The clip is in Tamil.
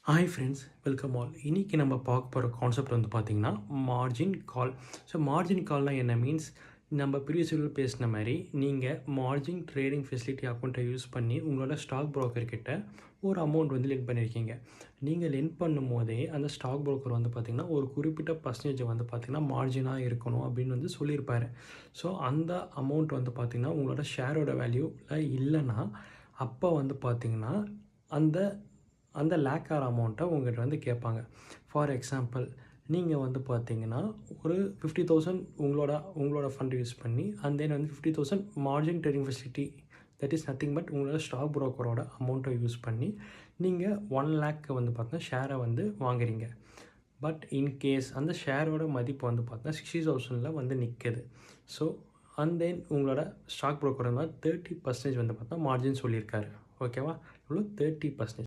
Hi friends, welcome all. இன்றைக்கி நம்ம பார்க்க போகிற கான்செப்ட் வந்து பார்த்திங்கன்னா மார்ஜின் கால். ஸோ மார்ஜின் கால்னால் என்ன மீன்ஸ், நம்ம ப்ரீவியஸ் வீடியோவில் பேசின மாதிரி நீங்கள் மார்ஜின் ட்ரேடிங் ஃபெசிலிட்டி அக்கௌண்ட்டை யூஸ் பண்ணி உங்களோட ஸ்டாக் ப்ரோக்கர்கிட்ட ஒரு அமௌண்ட் வந்து லெண்ட் பண்ணியிருக்கீங்க. நீங்கள் லெண்ட் பண்ணும் போதே அந்த ஸ்டாக் ப்ரோக்கர் வந்து பார்த்திங்கன்னா ஒரு குறிப்பிட்ட பர்சன்டேஜ் வந்து பார்த்திங்கன்னா மார்ஜினாக இருக்கணும் அப்படின்னு வந்து சொல்லியிருப்பார். ஸோ அந்த அமௌண்ட் வந்து பார்த்திங்கன்னா உங்களோட ஷேரோட வேல்யூவில் இல்லைன்னா அப்போ வந்து பார்த்திங்கன்னா அந்த அந்த லேக் ஆகிற அமௌண்ட்டை உங்கள்கிட்ட வந்து கேட்பாங்க. ஃபார் எக்ஸாம்பிள், நீங்கள் வந்து பார்த்தீங்கன்னா ஒரு 50,000 உங்களோட ஃபண்ட் யூஸ் பண்ணி அண்ட் தென் வந்து 50,000 margin trading facility, that is nothing but உங்களோட ஸ்டாக் ப்ரோக்கரோட அமௌண்ட்டை யூஸ் பண்ணி நீங்கள் 1,00,000 வந்து பார்த்தீங்கன்னா ஷேரை வந்து வாங்குறீங்க. பட் இன்கேஸ் அந்த ஷேரோட மதிப்பு வந்து பார்த்தீங்கன்னா 60,000 வந்து நிற்குது. ஸோ அண்ட் தென் உங்களோட ஸ்டாக் ப்ரோக்கர் வந்து 30% வந்து பார்த்தா மார்ஜின் சொல்லியிருக்காரு. ஓகேவா? இவ்வளோ 30%.